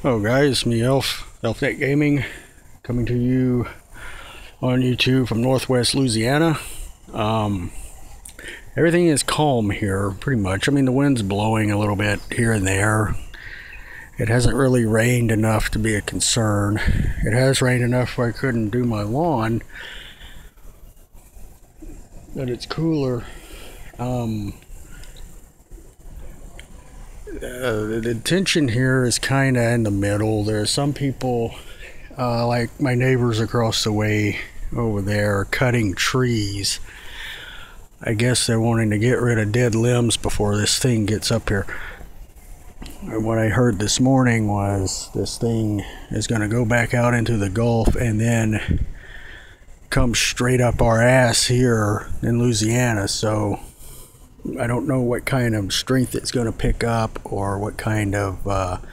Hello guys, me ElfNet Gaming, coming to you on YouTube from Northwest Louisiana. Everything is calm here, pretty much. I mean, the wind's blowing a little bit here and there. It hasn't really rained enough to be a concern. It has rained enough where I couldn't do my lawn, but it's cooler. The tension here is kind of in the middle. There are some people, like my neighbors across the way over there, are cutting trees. I guess they're wanting to get rid of dead limbs before this thing gets up here. And what I heard this morning was this thing is going to go back out into the Gulf and then come straight up our ass here in Louisiana. So I don't know what kind of strength it's going to pick up or what kind of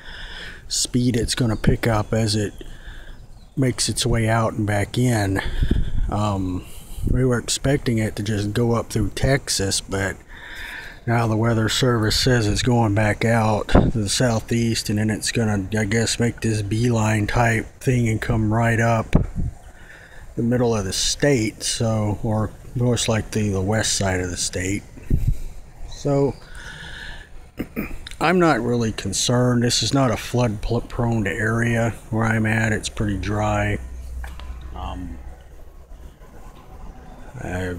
speed it's going to pick up as it makes its way out and back in. We were expecting it to just go up through Texas, but now the Weather Service says it's going back out to the southeast, and then it's going to, I guess, make this beeline type thing and come right up the middle of the state, so, or most likely the west side of the state. So I'm not really concerned. This is not a flood prone area where I'm at. It's pretty dry. I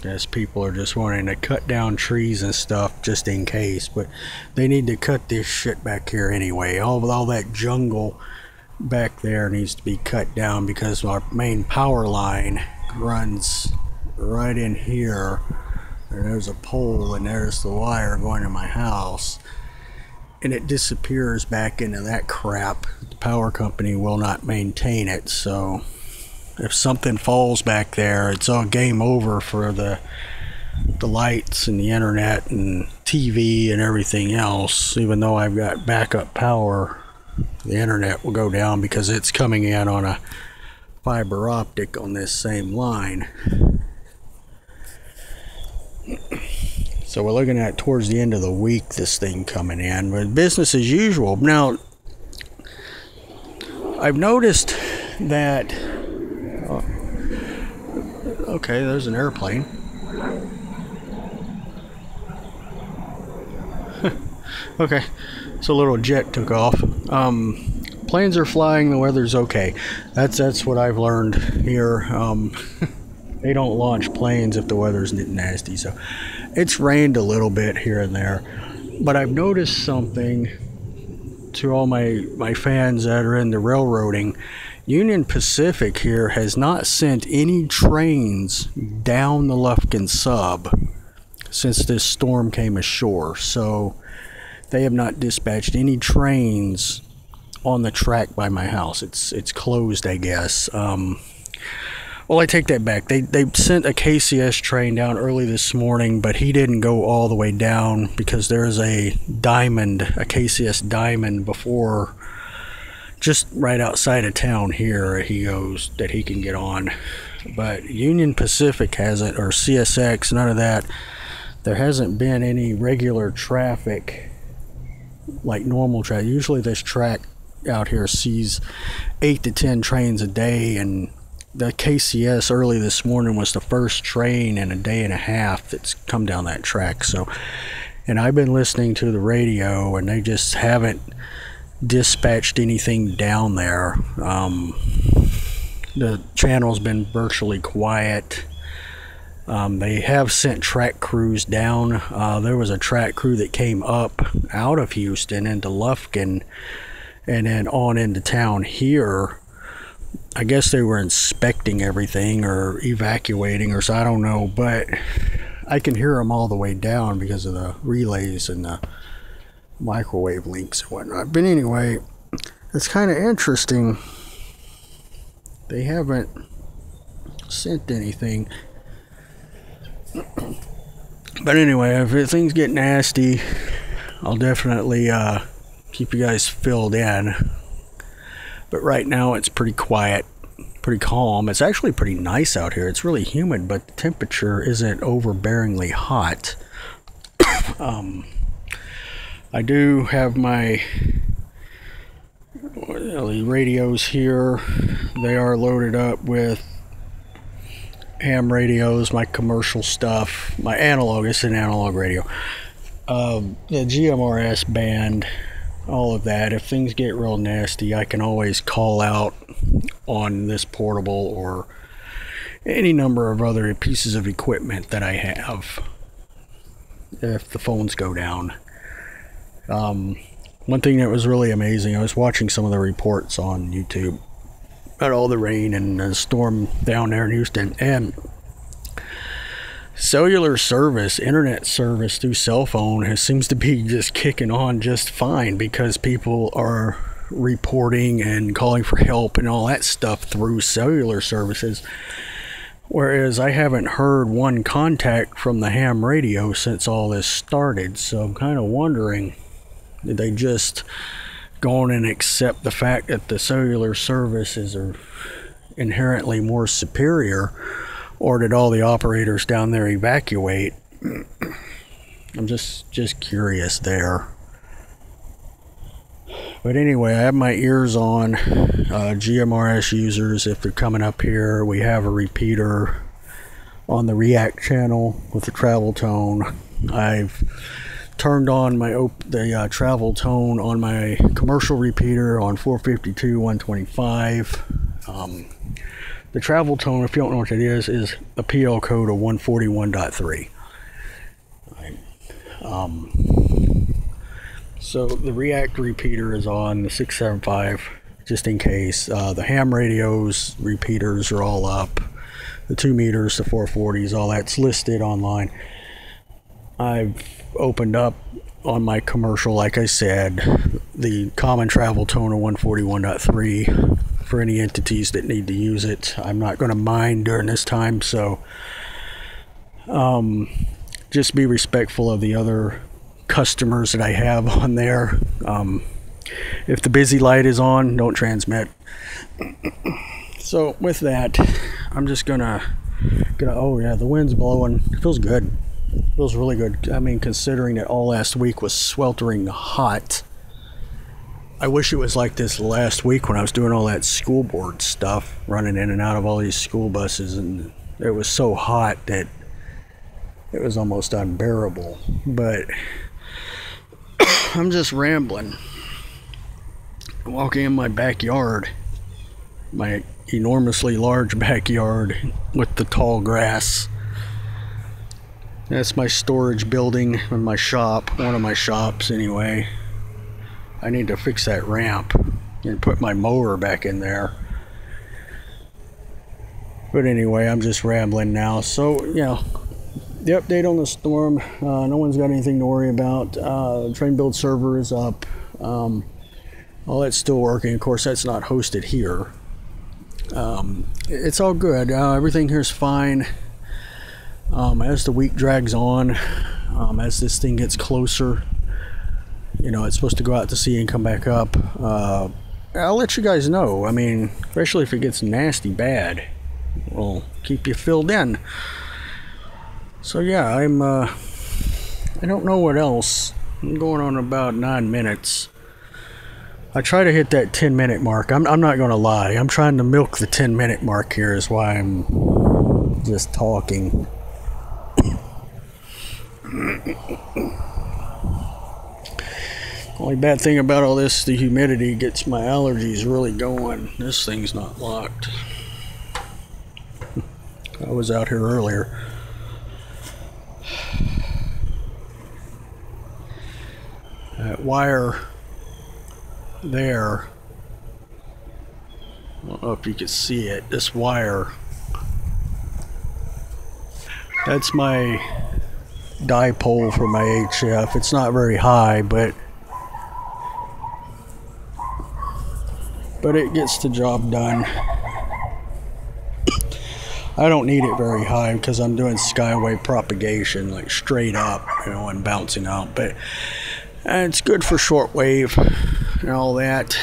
guess people are just wanting to cut down trees and stuff just in case, but they need to cut this shit back here anyway. All that jungle back there needs to be cut down because our main power line runs right in here. And there's a pole and there's the wire going to my house, and it disappears back into that crap. The power company will not maintain it, so if something falls back there, it's all game over for the lights and the internet and TV and everything else. Even though I've got backup power, the internet will go down because it's coming in on a fiber optic on this same line. So we're looking at towards the end of the week this thing coming in, but business as usual. Now I've noticed that okay, there's an airplane. Okay, so a little jet took off. Planes are flying, the weather's okay. That's what I've learned here. They don't launch planes if the weather's nasty. So it's rained a little bit here and there, but I've noticed something to all my fans that are into railroading. Union Pacific here has not sent any trains down the Lufkin Sub since this storm came ashore. So they have not dispatched any trains on the track by my house. It's closed, I guess. Well, I take that back. They sent a KCS train down early this morning, but he didn't go all the way down because there's a diamond, a KCS diamond before, just right outside of town here, he goes, that he can get on. But Union Pacific hasn't, or CSX, none of that. There hasn't been any regular traffic, like normal traffic. Usually this track out here sees 8 to 10 trains a day, and the KCS early this morning was the first train in a day and a half that's come down that track. So, and I've been listening to the radio, and they just haven't dispatched anything down there. The channel's been virtually quiet. They have sent track crews down. There was a track crew that came up out of Houston into Lufkin and then on into town here. I guess they were inspecting everything or evacuating, or so, I don't know, but I can hear them all the way down because of the relays and the microwave links and whatnot. But anyway, it's kind of interesting. They haven't sent anything. But anyway, if things get nasty, I'll definitely keep you guys filled in. But right now it's pretty quiet, pretty calm. It's actually pretty nice out here. It's really humid, but the temperature isn't overbearingly hot. I do have my the radios here, they are loaded up with ham radios, my commercial stuff, my analog. It's an analog radio. The GMRS band, all of that. If things get real nasty, I can always call out on this portable or any number of other pieces of equipment that I have if the phones go down. One thing that was really amazing, I was watching some of the reports on YouTube about all the rain and the storm down there in Houston, and cellular service, internet service through cell phone seems to be just kicking on just fine, because people are reporting and calling for help and all that stuff through cellular services. Whereas I haven't heard one contact from the ham radio since all this started. So I'm kind of wondering, did they just go on and accept the fact that the cellular services are inherently more superior? Or did all the operators down there evacuate? I'm just curious there. But anyway, I have my ears on. GMRS users, if they're coming up here, we have a repeater on the React channel with the travel tone. I've turned on the travel tone on my commercial repeater on 452, 125. The travel tone, if you don't know what it is a PL code of 141.3. So the React repeater is on the 675, just in case. The ham radios repeaters are all up. The 2 meters, the 440s, all that's listed online. I've opened up on my commercial, like I said, the common travel tone of 141.3 for any entities that need to use it. I'm not going to mine during this time, so just be respectful of the other customers that I have on there. If the busy light is on, don't transmit. So with that, I'm just gonna oh yeah, the wind's blowing. It feels good. It feels really good. I mean, considering that all last week was sweltering hot. I wish it was like this last week when I was doing all that school board stuff, running in and out of all these school buses, and it was so hot that it was almost unbearable. But I'm just rambling. I'm walking in my backyard, my enormously large backyard with the tall grass. That's my storage building and my shop, one of my shops anyway. I need to fix that ramp and put my mower back in there. But anyway, I'm just rambling now. So, yeah, the update on the storm, no one's got anything to worry about. Train build server is up. All that's still working. Of course, that's not hosted here. It's all good. Everything here's fine. As the week drags on, as this thing gets closer, you know, it's supposed to go out to sea and come back up. I'll let you guys know. I mean, especially if it gets nasty bad, we'll keep you filled in. So yeah, I don't know what else. I'm going on about 9 minutes. I try to hit that 10-minute mark. I'm not going to lie. I'm trying to milk the 10-minute mark here is why I'm just talking. Only bad thing about all this, the humidity gets my allergies really going. This thing's not locked. I was out here earlier. That wire there, I don't know if you can see it, this wire, that's my dipole for my HF. It's not very high, but it gets the job done. I don't need it very high because I'm doing skyway propagation, like straight up, you know, and bouncing out, but it's good for shortwave and all that.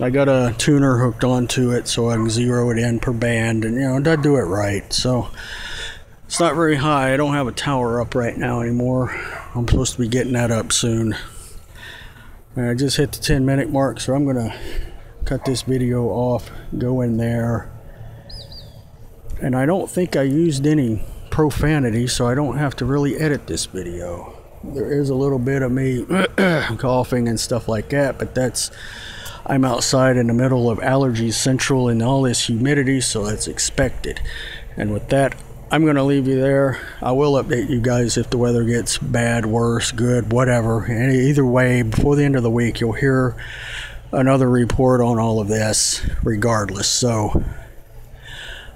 I got a tuner hooked onto it so I can zero it in per band, and you know, I do it right. So it's not very high. I don't have a tower up right now anymore. I'm supposed to be getting that up soon. And I just hit the 10-minute mark, so I'm gonna cut this video off, go in there. And I don't think I used any profanity, so I don't have to really edit this video. There is a little bit of me coughing and stuff like that, but I'm outside in the middle of allergies central and all this humidity, so that's expected. And with that, I'm going to leave you there. I will update you guys if the weather gets bad, worse, good, whatever. And either way, before the end of the week, you'll hear another report on all of this regardless. So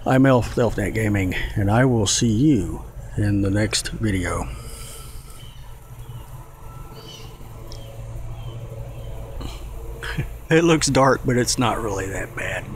I'm ElfNet Gaming, and I will see you in the next video. It looks dark, but it's not really that bad.